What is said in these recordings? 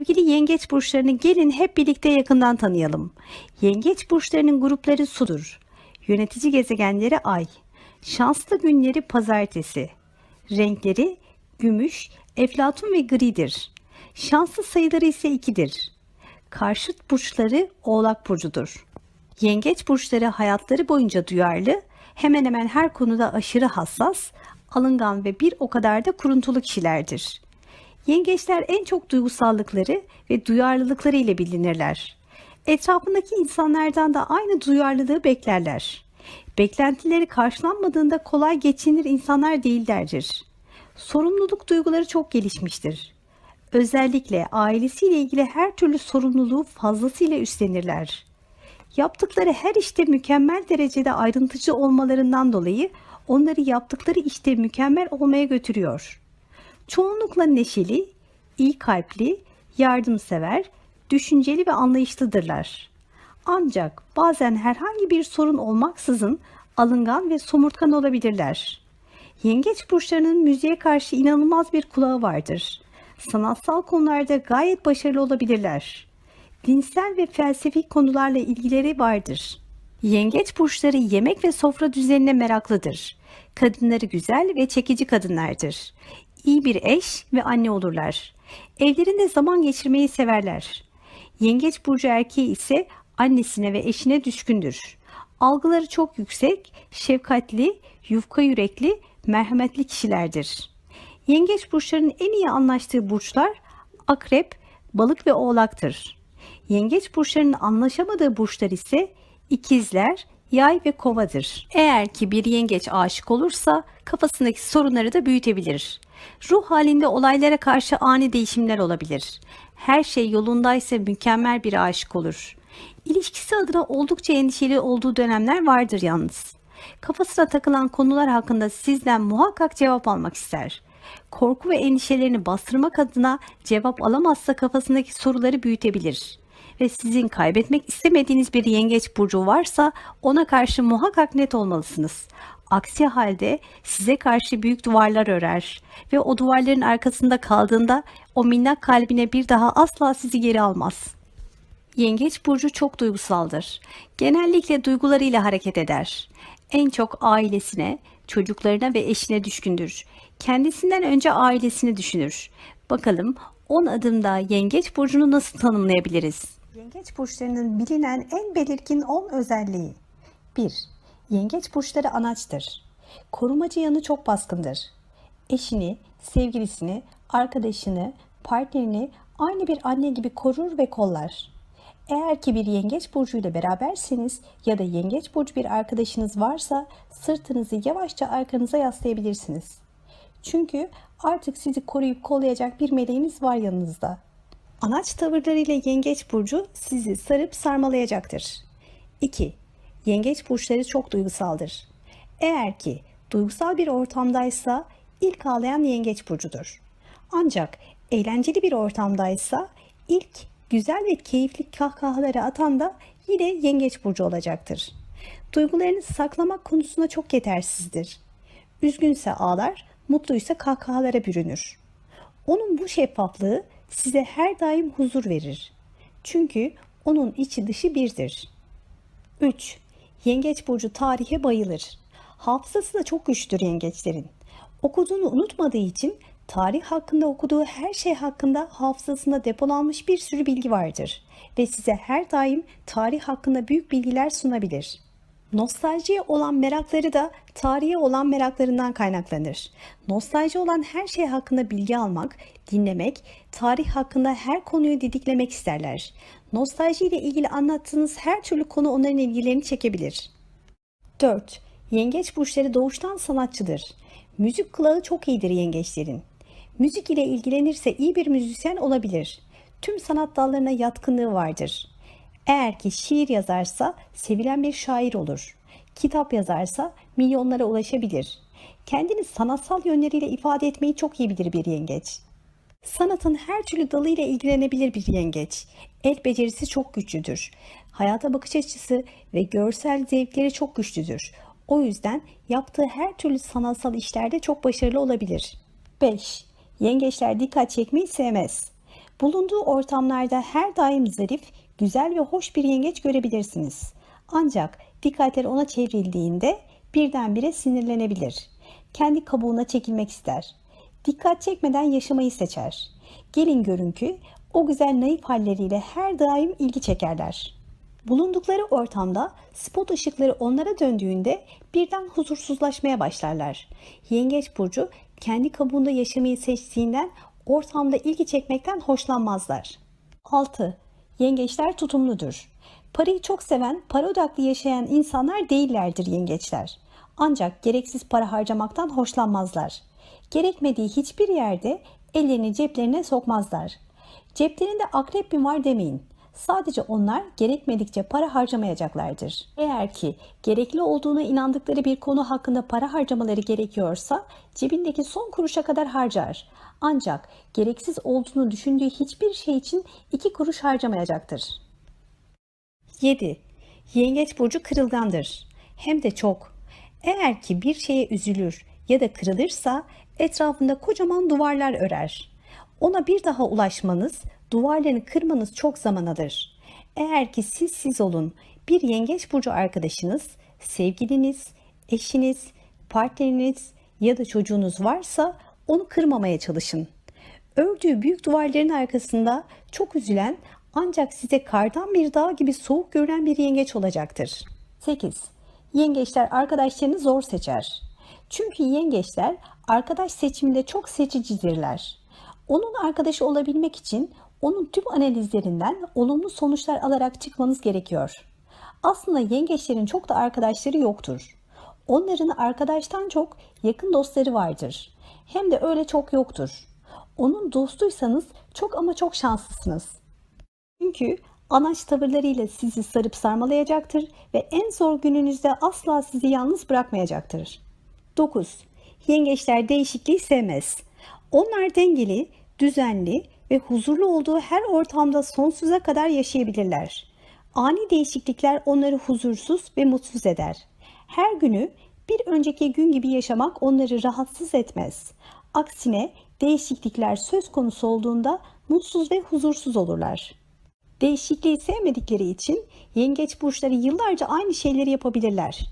Sevgili yengeç burçlarını gelin hep birlikte yakından tanıyalım. Yengeç burçlarının grupları sudur. Yönetici gezegenleri ay. Şanslı günleri pazartesi. Renkleri gümüş, eflatun ve gridir. Şanslı sayıları ise 2'dir. Karşıt burçları Oğlak burcudur. Yengeç burçları hayatları boyunca duyarlı, hemen hemen her konuda aşırı hassas, alıngan ve bir o kadar da kuruntulu kişilerdir. Yengeçler en çok duygusallıkları ve duyarlılıkları ile bilinirler. Etrafındaki insanlardan da aynı duyarlılığı beklerler. Beklentileri karşılanmadığında kolay geçinir insanlar değillerdir. Sorumluluk duyguları çok gelişmiştir. Özellikle ailesiyle ilgili her türlü sorumluluğu fazlasıyla üstlenirler. Yaptıkları her işte mükemmel derecede ayrıntıcı olmalarından dolayı onları yaptıkları işte mükemmel olmaya götürüyor. Çoğunlukla neşeli, iyi kalpli, yardımsever, düşünceli ve anlayışlıdırlar. Ancak bazen herhangi bir sorun olmaksızın alıngan ve somurtkan olabilirler. Yengeç burçlarının müziğe karşı inanılmaz bir kulağı vardır. Sanatsal konularda gayet başarılı olabilirler. Dinsel ve felsefik konularla ilgileri vardır. Yengeç burçları yemek ve sofra düzenine meraklıdır. Kadınları güzel ve çekici kadınlardır. İyi bir eş ve anne olurlar. Evlerinde zaman geçirmeyi severler. Yengeç burcu erkeği ise annesine ve eşine düşkündür. Algıları çok yüksek, şefkatli, yufka yürekli, merhametli kişilerdir. Yengeç burçlarının en iyi anlaştığı burçlar Akrep, Balık ve Oğlak'tır. Yengeç burçlarının anlaşamadığı burçlar ise İkizler, Yay ve Kova'dır. Eğer ki bir yengeç aşık olursa kafasındaki sorunları da büyütebilir. Ruh halinde olaylara karşı ani değişimler olabilir. Her şey yolundaysa mükemmel bir aşık olur. İlişkisi adına oldukça endişeli olduğu dönemler vardır yalnız. Kafasına takılan konular hakkında sizden muhakkak cevap almak ister. Korku ve endişelerini bastırmak adına cevap alamazsa kafasındaki soruları büyütebilir. Ve sizin kaybetmek istemediğiniz bir yengeç burcu varsa ona karşı muhakkak net olmalısınız. Aksi halde size karşı büyük duvarlar örer ve o duvarların arkasında kaldığında o minnak kalbine bir daha asla sizi geri almaz. Yengeç burcu çok duygusaldır. Genellikle duygularıyla hareket eder. En çok ailesine, çocuklarına ve eşine düşkündür. Kendisinden önce ailesini düşünür. Bakalım 10 adımda Yengeç burcunu nasıl tanımlayabiliriz? Yengeç burçlarının bilinen en belirgin 10 özelliği. 1. Yengeç burçları anaçtır. Korumacı yanı çok baskındır. Eşini, sevgilisini, arkadaşını, partnerini aynı bir anne gibi korur ve kollar. Eğer ki bir yengeç burcuyla beraberseniz ya da yengeç burcu bir arkadaşınız varsa sırtınızı yavaşça arkanıza yaslayabilirsiniz. Çünkü artık sizi koruyup kollayacak bir meleğiniz var yanınızda. Anaç tavırlarıyla yengeç burcu sizi sarıp sarmalayacaktır. 2. Yengeç burçları çok duygusaldır. Eğer ki duygusal bir ortamdaysa ilk ağlayan yengeç burcudur. Ancak eğlenceli bir ortamdaysa ilk güzel ve keyifli kahkahaları atan da yine yengeç burcu olacaktır. Duygularını saklamak konusunda çok yetersizdir. Üzgünse ağlar, mutluysa kahkahalara bürünür. Onun bu şeffaflığı size her daim huzur verir. Çünkü onun içi dışı birdir. 3. Yengeç burcu tarihe bayılır. Hafızası da çok güçlüdür yengeçlerin. Okuduğunu unutmadığı için tarih hakkında okuduğu her şey hakkında hafızasında depolanmış bir sürü bilgi vardır ve size her daim tarih hakkında büyük bilgiler sunabilir. Nostaljiye olan merakları da tarihe olan meraklarından kaynaklanır. Nostalji olan her şey hakkında bilgi almak, dinlemek, tarih hakkında her konuyu didiklemek isterler. Nostalji ile ilgili anlattığınız her türlü konu onların ilgilerini çekebilir. 4. Yengeç burçları doğuştan sanatçıdır. Müzik kulağı çok iyidir yengeçlerin. Müzik ile ilgilenirse iyi bir müzisyen olabilir. Tüm sanat dallarına yatkınlığı vardır. Eğer ki şiir yazarsa sevilen bir şair olur. Kitap yazarsa milyonlara ulaşabilir. Kendini sanatsal yönleriyle ifade etmeyi çok iyi bilir bir yengeç. Sanatın her türlü dalıyla ilgilenebilir bir yengeç. El becerisi çok güçlüdür. Hayata bakış açısı ve görsel zevkleri çok güçlüdür. O yüzden yaptığı her türlü sanatsal işlerde çok başarılı olabilir. 5. Yengeçler dikkat çekmeyi sevmez. Bulunduğu ortamlarda her daim zarif, güzel ve hoş bir yengeç görebilirsiniz. Ancak dikkatler ona çevrildiğinde birdenbire sinirlenebilir. Kendi kabuğuna çekilmek ister. Dikkat çekmeden yaşamayı seçer. Gelin görün ki o güzel naif halleriyle her daim ilgi çekerler. Bulundukları ortamda spot ışıkları onlara döndüğünde birden huzursuzlaşmaya başlarlar. Yengeç burcu kendi kabuğunda yaşamayı seçtiğinden ortamda ilgi çekmekten hoşlanmazlar. 6. Yengeçler tutumludur. Parayı çok seven, para odaklı yaşayan insanlar değillerdir yengeçler. Ancak gereksiz para harcamaktan hoşlanmazlar. Gerekmediği hiçbir yerde ellerini ceplerine sokmazlar. Ceplerinde akrep mi var demeyin. Sadece onlar gerekmedikçe para harcamayacaklardır. Eğer ki gerekli olduğuna inandıkları bir konu hakkında para harcamaları gerekiyorsa cebindeki son kuruşa kadar harcar. Ancak gereksiz olduğunu düşündüğü hiçbir şey için 2 kuruş harcamayacaktır. 7. Yengeç burcu kırılgandır. Hem de çok. Eğer ki bir şeye üzülür ya da kırılırsa etrafında kocaman duvarlar örer. Ona bir daha ulaşmanız, duvarlarını kırmanız çok zaman alır. Eğer ki siz olun, bir yengeç burcu arkadaşınız, sevgiliniz, eşiniz, partneriniz ya da çocuğunuz varsa onu kırmamaya çalışın. Ördüğü büyük duvarların arkasında çok üzülen ancak size kardan bir dağ gibi soğuk görünen bir yengeç olacaktır. 8. Yengeçler arkadaşlarını zor seçer. Çünkü yengeçler arkadaş seçiminde çok seçicidirler. Onun arkadaşı olabilmek için onun tüm analizlerinden olumlu sonuçlar alarak çıkmanız gerekiyor. Aslında yengeçlerin çok da arkadaşları yoktur. Onların arkadaştan çok yakın dostları vardır. Hem de öyle çok yoktur. Onun dostuysanız çok ama çok şanslısınız. Çünkü anaç tavırlarıyla sizi sarıp sarmalayacaktır ve en zor gününüzde asla sizi yalnız bırakmayacaktır. 9. Yengeçler değişikliği sevmez. Onlar dengeli, düzenli ve huzurlu olduğu her ortamda sonsuza kadar yaşayabilirler. Ani değişiklikler onları huzursuz ve mutsuz eder. Her günü bir önceki gün gibi yaşamak onları rahatsız etmez. Aksine değişiklikler söz konusu olduğunda mutsuz ve huzursuz olurlar. Değişikliği sevmedikleri için yengeç burçları yıllarca aynı şeyleri yapabilirler.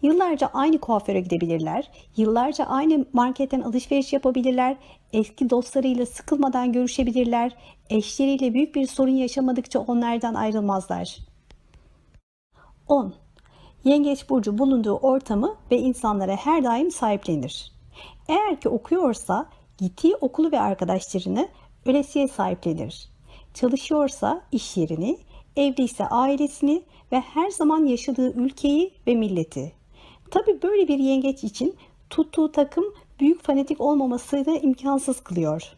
Yıllarca aynı kuaföre gidebilirler, yıllarca aynı marketten alışveriş yapabilirler, eski dostlarıyla sıkılmadan görüşebilirler, eşleriyle büyük bir sorun yaşamadıkça onlardan ayrılmazlar. 10. Yengeç burcu bulunduğu ortamı ve insanlara her daim sahiplenir. Eğer ki okuyorsa gittiği okulu ve arkadaşlarını ölesiye sahiplenir. Çalışıyorsa iş yerini, evliyse ailesini ve her zaman yaşadığı ülkeyi ve milleti. Tabii böyle bir yengeç için tuttuğu takım büyük fanatik olmaması da imkansız kılıyor.